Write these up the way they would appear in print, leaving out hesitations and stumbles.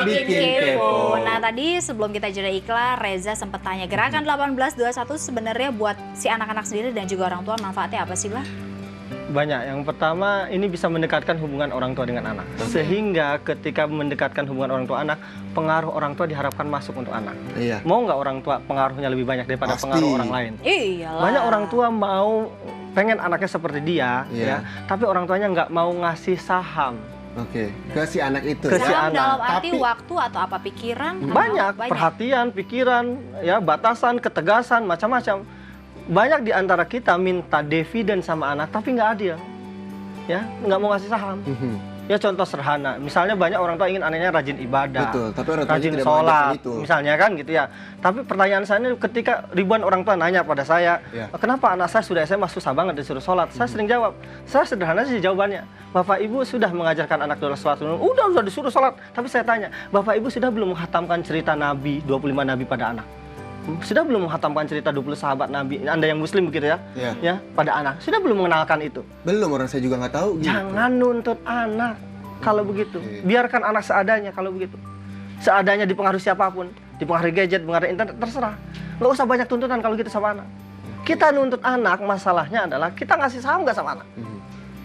Bikin kepo. Nah tadi sebelum kita jeda iklan, Reza sempat tanya gerakan 1821 sebenarnya buat si anak-anak sendiri dan juga orang tua manfaatnya apa sih, Bah? Banyak. Yang pertama, ini bisa mendekatkan hubungan orang tua dengan anak. Sehingga ketika mendekatkan hubungan orang tua anak, pengaruh orang tua diharapkan masuk untuk anak. Iya. Mau nggak orang tua pengaruhnya lebih banyak daripada Pasti. pengaruh orang lain? Iyalah. Banyak orang tua mau pengen anaknya seperti dia, Iya. ya, tapi orang tuanya nggak mau ngasih saham. Oke, ke si anak itu. Ke si anak. Dalam arti Tapi- waktu atau apa pikiran? Banyak perhatian, pikiran, ya, batasan, ketegasan, macam-macam. Banyak di antara kita minta dividen sama anak, tapi nggak adil, ya, nggak mau ngasih saham. Ya contoh sederhana, misalnya banyak orang tua ingin anaknya rajin ibadah, Betul, tapi orang tuanya rajin tidak mengajarkan sholat, itu. misalnya kan gitu ya. Tapi pertanyaan saya ini ketika ribuan orang tua nanya pada saya, Ya. kenapa anak saya sudah SMA susah banget disuruh sholat? Saya sering jawab, saya sederhana sih jawabannya. Bapak Ibu sudah mengajarkan anak sholat, udah disuruh sholat. Tapi saya tanya, Bapak Ibu sudah belum menghatamkan cerita Nabi, 25 Nabi pada anak? Sudah belum menghatamkan cerita 20 sahabat Nabi, Anda yang muslim begitu ya, Iya. ya, pada anak? Sudah belum mengenalkan itu? Belum, orang saya juga nggak tahu. Gitu. Jangan nuntut anak kalau begitu. Oke. Biarkan anak seadanya kalau begitu. Seadanya dipengaruhi siapapun, dipengaruhi gadget, dipengaruhi internet, terserah. Nggak usah banyak tuntutan kalau gitu sama anak. Kita nuntut anak, masalahnya adalah kita ngasih saham nggak sama anak.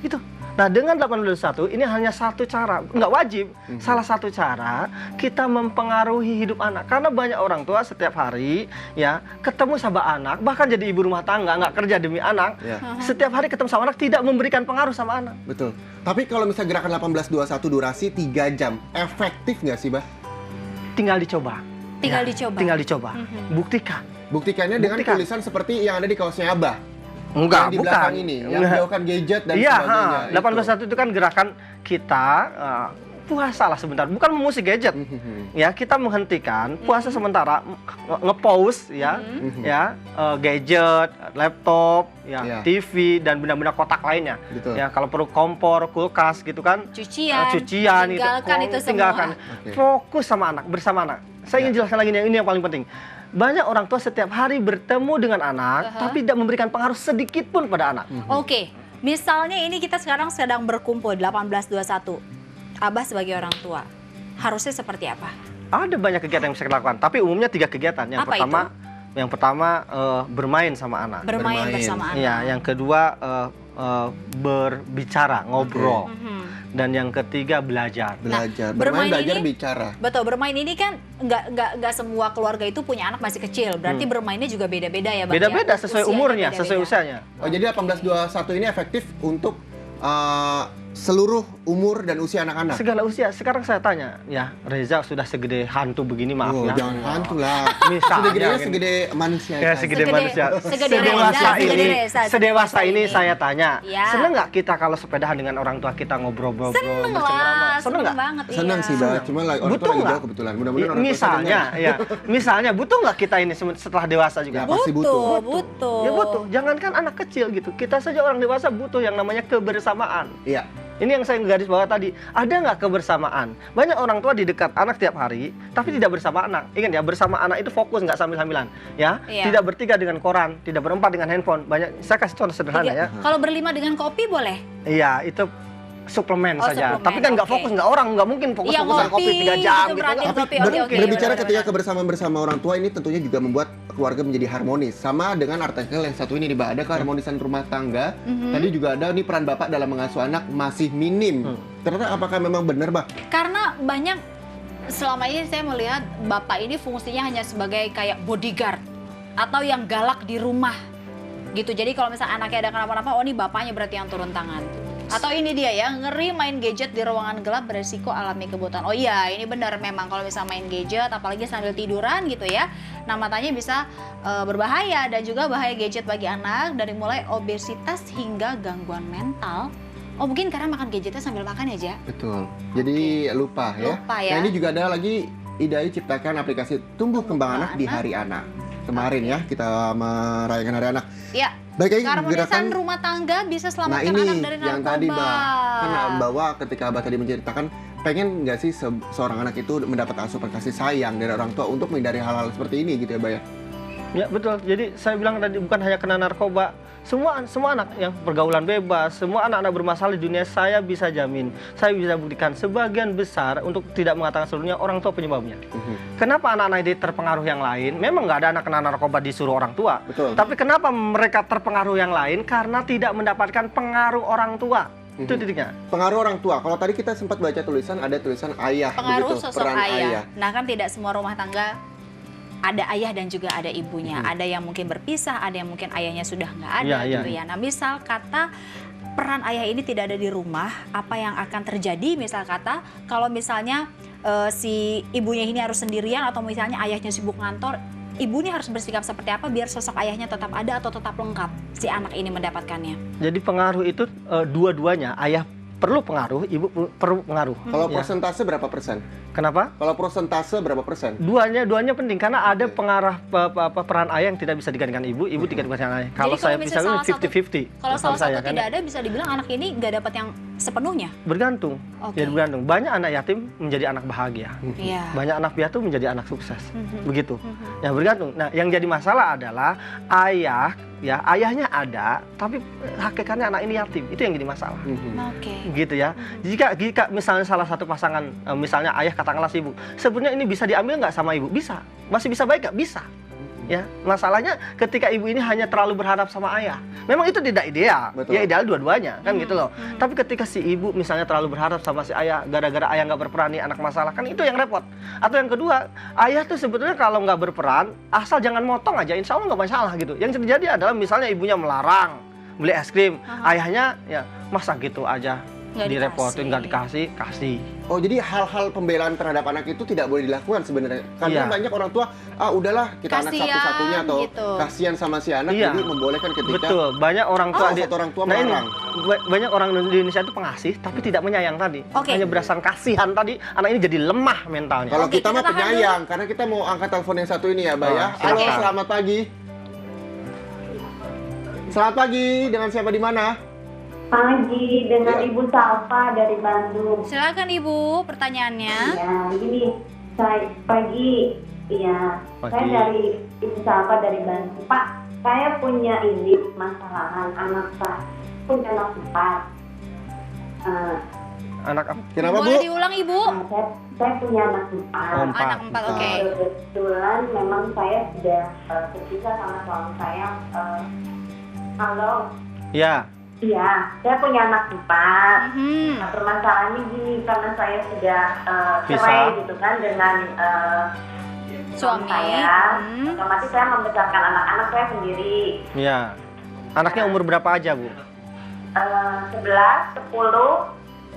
Itu. Nah, dengan 1821 ini hanya satu cara, nggak wajib. Salah satu cara kita mempengaruhi hidup anak. Karena banyak orang tua setiap hari ya ketemu sama anak, bahkan jadi ibu rumah tangga, nggak kerja demi anak. Ya. Setiap hari ketemu sama anak tidak memberikan pengaruh sama anak. Betul. Tapi kalau misalnya gerakan 1821 durasi 3 jam, efektif nggak sih, Bah? Tinggal dicoba. Tinggal Ya, dicoba. Tinggal dicoba. Buktikan. Buktikannya dengan Buktikan. tulisan seperti yang ada di kaosnya Abah. Enggak, Yang di bukan. belakang ini, yang jauhkan gadget dan Iya, sebagainya. 1821 itu kan gerakan kita puasa lah sebentar, bukan memusik gadget. Ya, kita menghentikan puasa sementara, nge-pause ya, gadget, laptop, Iya. TV dan benda-benda kotak lainnya. Betul. Ya, kalau perlu kompor, kulkas gitu kan. Cucian, Cucian gitu. tinggalkan itu semua. Tinggalkan. Oke. Fokus sama anak, bersama anak. Saya ingin jelaskan lagi ini yang paling penting. Banyak orang tua setiap hari bertemu dengan anak, tapi tidak memberikan pengaruh sedikit pun pada anak. Oke, misalnya ini kita sekarang sedang berkumpul 1821. Abah sebagai orang tua, harusnya seperti apa? Ada banyak kegiatan yang bisa kita lakukan, tapi umumnya 3 kegiatan. Yang Apa pertama bermain sama anak. Bermain Bermain. bersama anak. Iya, yang kedua berbicara, ngobrol. Dan yang ketiga belajar. Belajar, bermain belajar, ini- bicara. Betul, bermain ini kan nggak semua keluarga itu punya anak masih kecil. Berarti bermainnya juga beda-beda ya, Bang? Beda-beda ya? sesuai Usianya umurnya, beda-beda. sesuai usianya. Oh, jadi 1821 ini efektif untuk seluruh umur dan usia anak-anak. Segala usia. Sekarang saya tanya, ya Reza sudah segede hantu begini, maaf Oh, ya. jangan hantu lah. Misalnya Sudah gedenya gini. segede manusia. Ya, kan? segede manusia. segede Sedewasa Reza, segede ini, Reza, sedewasa ini ini. saya tanya, Ya. seneng nggak kita kalau sepedahan dengan orang tua kita ngobrol-ngobrol, Seneng bercengkrama? lah, Seneng seneng nggak? banget. Senang iya. sih, Bah. Cuma orang tua Butuh lagi nggak? jauh kebetulan. Mudah-mudahan orang tua Misalnya, saya dengar. ya, misalnya butuh nggak kita ini setelah dewasa juga? Ya, pasti butuh. Butuh. Ya butuh. Jangankan anak kecil gitu, kita saja orang dewasa butuh yang namanya kebersamaan. Iya. Ini yang saya garis bawah tadi. Ada nggak kebersamaan? Banyak orang tua di dekat anak tiap hari, tapi tidak bersama anak. Ingat ya, bersama anak itu fokus, nggak sambil-sambilan. Ya, Iya. tidak bertiga dengan koran, tidak berempat dengan handphone. Banyak. Saya kasih contoh sederhana ya. Kalau berlima dengan kopi boleh? Iya, itu suplemen Oh, saja. suplemen, Tapi kan nggak oke. fokus, nggak orang, nggak mungkin Iya, fokus-fokusan ngopi, kopi 3 jam gitu gitu. berarti nggak. kopi. Oke, oke, Berbicara benar, ketika benar. kebersamaan bersama orang tua ini tentunya juga membuat keluarga menjadi harmonis. Sama dengan artikel yang satu ini, Mbak. Ada keharmonisan rumah tangga. Tadi juga ada nih peran bapak dalam mengasuh anak masih minim. Ternyata apakah memang benar, Mbak? Karena banyak selama ini saya melihat bapak ini fungsinya hanya sebagai kayak bodyguard atau yang galak di rumah gitu. Jadi kalau misalnya anaknya ada kenapa-napa, oh ini bapaknya berarti yang turun tangan. Atau ini dia ya, ngeri main gadget di ruangan gelap beresiko alami kebutaan. Oh iya, ini benar memang kalau misalnya main gadget apalagi sambil tiduran gitu ya. Nah, matanya bisa berbahaya dan juga bahaya gadget bagi anak dari mulai obesitas hingga gangguan mental. Oh mungkin karena makan gadgetnya sambil makan ya, Ja? Betul. Jadi lupa ya. Lupa ya. Nah, ini juga ada lagi Idai ciptakan aplikasi tumbuh kembang anak di Hari Anak. Kemarin ya kita merayakan Hari Anak. Iya. Baik lagi Keharmonisan rumah tangga bisa Nah selamatkan ini anak dari narkoba. yang tadi Mbak, kan bahwa ketika Abah tadi menceritakan pengen nggak sih seorang anak itu mendapat asupan kasih sayang dari orang tua untuk menghindari hal-hal seperti ini gitu ya Mbak ya? Ya betul. Jadi saya bilang tadi bukan hanya kena narkoba, Semua anak yang pergaulan bebas, semua anak-anak bermasalah di dunia, saya bisa jamin, saya bisa buktikan sebagian besar, untuk tidak mengatakan seluruhnya, orang tua penyebabnya. Kenapa anak-anak ini terpengaruh yang lain? Memang nggak ada anak kena narkoba disuruh orang tua. Betul. Tapi kenapa mereka terpengaruh yang lain? Karena tidak mendapatkan pengaruh orang tua. Itu titiknya. Pengaruh orang tua. Kalau tadi kita sempat baca tulisan, ada tulisan ayah, Pengaruh begitu, sosok peran ayah. Nah kan tidak semua rumah tangga ada ayah dan juga ada ibunya. Ada yang mungkin berpisah, ada yang mungkin ayahnya sudah nggak ada gitu ya. Nah misal kata peran ayah ini tidak ada di rumah, apa yang akan terjadi? Misal kata kalau misalnya si ibunya ini harus sendirian, atau misalnya ayahnya sibuk ngantor, ibu ini harus bersikap seperti apa biar sosok ayahnya tetap ada atau tetap lengkap si anak ini mendapatkannya? Jadi pengaruh itu dua-duanya, ayah perlu pengaruh, ibu perlu pengaruh. Kalau persentase berapa persen? Kenapa? Kalau persentase berapa persen? Duanya penting, karena ada pengarah peran ayah yang tidak bisa digantikan ibu digantikan dengan ayah. Kalau saya bisa misalnya 50-50. Kalau salah satu kan? tidak ada, bisa dibilang anak ini nggak dapat yang sepenuhnya. Bergantung. Oke. Ya bergantung. Banyak anak yatim menjadi anak bahagia. Iya. Banyak anak piatu menjadi anak sukses. Begitu. Ya bergantung. Nah, yang jadi masalah adalah ayahnya ada, tapi hakikatnya anak ini yatim. Itu yang jadi masalah. Oke. Gitu ya. Jika misalnya salah satu pasangan, misalnya ayah katakanlah sibuk, sebenarnya ini bisa diambil nggak sama ibu? Bisa. Masih bisa baik nggak? Bisa. Ya, masalahnya ketika ibu ini hanya terlalu berharap sama ayah. Memang itu tidak ideal. Betul. Ya ideal dua-duanya, kan gitu loh. Tapi ketika si ibu misalnya terlalu berharap sama si ayah, gara-gara ayah nggak berperan nih anak masalah, kan itu yang repot. Atau yang kedua, ayah tuh sebetulnya kalau nggak berperan, asal jangan motong aja, insya Allah nggak masalah gitu. Yang terjadi adalah misalnya ibunya melarang beli es krim, ayahnya ya masa gitu aja Nggak direpotin, nggak dikasih, kasih. Oh, jadi hal-hal pembelaan terhadap anak itu tidak boleh dilakukan sebenarnya. Karena Iya. banyak orang tua, udahlah kita anak Kasian, satu-satunya atau gitu. kasihan sama si anak, Iya. jadi membolehkan ketika Betul, banyak orang tua salah satu orang tua nah ini, melarang. banyak orang di Indonesia itu pengasih tapi tidak menyayang tadi. Oke. Hanya berdasarkan kasihan tadi, anak ini jadi lemah mentalnya. Kalau Oke, kita kita mah tahan penyayang, karena kita mau angkat telepon yang satu ini ya, Mbak ya. Halo, silakan. selamat pagi. Selamat pagi, dengan siapa di mana? Pagi, dengan Ya. Ibu Salva dari Bandung. Silakan Ibu, pertanyaannya. Ya, gini, saya pagi, ya, Pagi. saya dari Ibu Salva dari Bandung. Pak, saya punya ini masalahan anak saya, punya anak 4. Anak apa? Kenapa, Bu? Boleh diulang Ibu? Saya punya anak 4. Oh, empat. Anak 4, oke. Kebetulan memang saya sudah berpisah sama suami saya. Halo, Ya, iya, saya punya anak 4. Mhm. Nah, permasalahannya gini, karena saya sudah Pisah. cerai gitu kan dengan Suami. saya, Hmm. otomatis saya membesarkan anak-anak saya sendiri. ya. Anaknya umur berapa aja, Bu? 11, 10,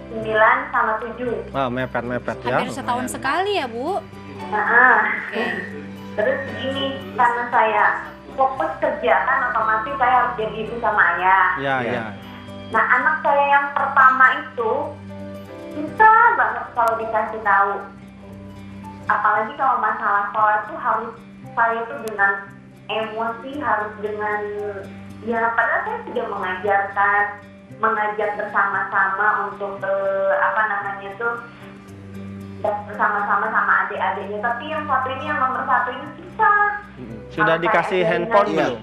9, sama 7. Wah, mepet ya. Hampir setahun Lumayan. sekali ya Bu? Oke. Terus gini, karena saya fokus kerja kan, otomatis saya harus jadi ibu sama ayah. Ya, Ya. ya. Nah, anak saya yang pertama itu susah banget kalau dikasih tahu. Apalagi kalau masalah sekolah itu harus saya tuh dengan emosi, harus dengan ya padahal saya sudah mengajak bersama-sama untuk bersama-sama sama adik-adiknya. Tapi yang satu ini, yang nomor 1 ini susah. Sudah Kalau dikasih saya handphone Iya. belum?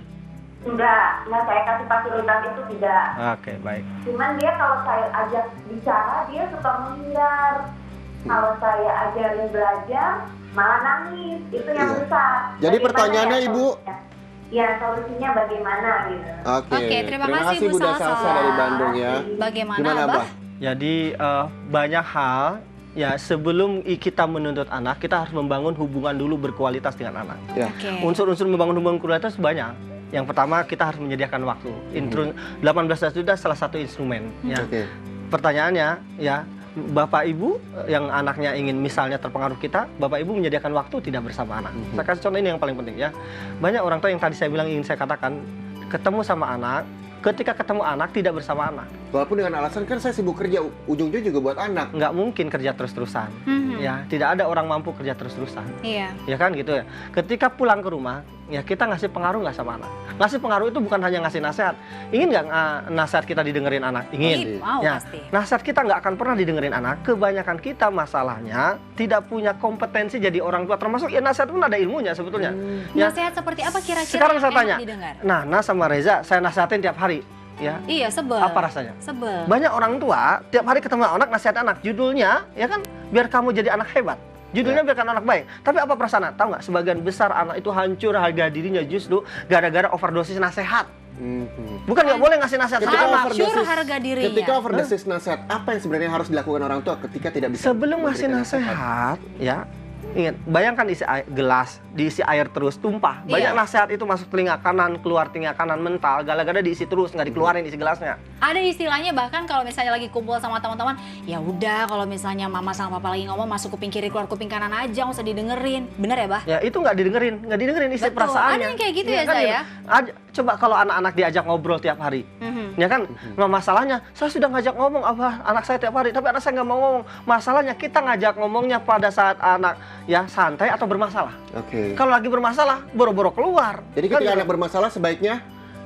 Enggak saya kasih fasilitas itu tidak. Oke, baik. Cuman dia kalau saya ajak bicara, dia suka menghindar. Kalau saya ajarin belajar, malah nangis. Itu yang Iya. besar. Jadi Bagaimana pertanyaannya, ya Ibu? solusinya? Ya, solusinya bagaimana gitu. Oke, terima kasih, Bu Bu Salsa. Salsa dari Bandung ya. Bagaimana Gimana, Abah? Abah? Jadi banyak hal ya, sebelum kita menuntut anak, kita harus membangun hubungan dulu berkualitas dengan anak. Ya. Oke. Unsur-unsur membangun hubungan kualitas banyak. Yang pertama, kita harus menyediakan waktu. 18 tahun sudah salah satu instrumen. Ya. Oke. Pertanyaannya, ya, Bapak Ibu yang anaknya ingin misalnya terpengaruh kita, Bapak Ibu menyediakan waktu tidak bersama anak. Mhm. Saya kasih contoh ini yang paling penting ya. Banyak orang tua yang tadi saya bilang ingin saya katakan, ketemu sama anak, ketika ketemu anak tidak bersama anak. Walaupun dengan alasan kan saya sibuk kerja, ujung-ujung juga buat anak. Nggak mungkin kerja terus-terusan. Ya, tidak ada orang mampu kerja terus-terusan. Iya. Ya kan gitu ya. Ketika pulang ke rumah, ya kita ngasih pengaruh nggak sama anak. Ngasih pengaruh itu bukan hanya ngasih nasihat. Ingin nggak nasihat kita didengerin anak? Ingin. Mau Ya, pasti. nasihat kita nggak akan pernah didengerin anak. Kebanyakan kita masalahnya tidak punya kompetensi jadi orang tua. Termasuk ya nasihat pun ada ilmunya sebetulnya. Ya, Nasihat seperti apa kira-kira sekarang yang saya enak tanya. didengar? Nana sama Reza saya nasihatin tiap hari. Ya, Iya, sebel. apa rasanya? Sebel. Banyak orang tua tiap hari ketemu anak nasihat anak. Judulnya ya kan biar kamu jadi anak hebat. Judulnya biar kamu anak baik. Tapi apa perasaan? Tahu nggak? Sebagian besar anak itu hancur harga dirinya justru gara-gara overdosis nasihat. Bukan nggak boleh ngasih nasihat sama Ketika anak. Hancur harga dirinya. Ketika overdosis nasihat, apa yang sebenarnya harus dilakukan orang tua ketika tidak bisa Sebelum ngasih memberikan nasihat, ya ingat, bayangkan isi gelas diisi air terus tumpah. Banyak Iya. nasihat itu masuk telinga kanan, keluar telinga kanan mental. Gara-gara diisi terus nggak dikeluarin isi gelasnya. Ada istilahnya bahkan kalau misalnya lagi kumpul sama teman-teman, ya udah kalau misalnya mama sama papa lagi ngomong masuk kuping kiri keluar kuping kanan aja, nggak usah didengerin. Bener ya, Bah? Ya itu nggak didengerin isi Betul. perasaannya. Ada yang kayak gitu ya, kan, Zaya? Coba kalau anak-anak diajak ngobrol tiap hari. Ya kan, nah, masalahnya saya sudah ngajak ngomong apa anak saya tiap hari, tapi anak saya nggak mau ngomong. Masalahnya kita ngajak ngomongnya pada saat anak ya santai atau bermasalah. Oke. Kalau lagi bermasalah, boro-boro keluar. Jadi Kan ketika gitu. anak bermasalah sebaiknya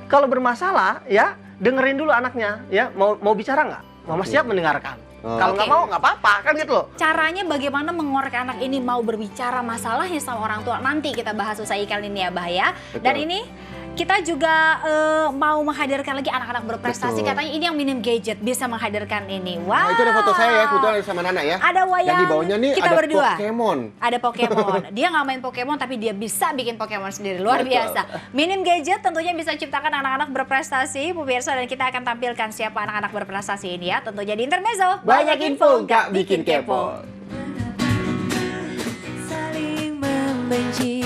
Kalau bermasalah, ya dengerin dulu anaknya. Ya mau bicara nggak? Mama Oke. siap mendengarkan. Oh. Kalau nggak Oke. mau nggak apa-apa, kan gitu loh. Caranya bagaimana mengorek anak ini mau berbicara masalahnya sama orang tua, nanti kita bahas usai iklan ini ya, Bah ya. Betul. Dan ini kita juga mau menghadirkan lagi anak-anak berprestasi. Betul. Katanya ini yang minim gadget bisa menghadirkan ini. Wow. Nah, itu ada foto saya ya, kebetulan sama Nana ya. Ada wayang Dan di bawahnya nih kita ada berdua. Pokemon. Ada Pokemon. Dia nggak main Pokemon tapi dia bisa bikin Pokemon sendiri. Luar Betul. biasa. Minim gadget tentunya bisa ciptakan anak-anak berprestasi. Pemirsa, dan kita akan tampilkan siapa anak-anak berprestasi ini ya. Tentu jadi intermezzo. Banyak info nggak bikin kepo. Saling membenci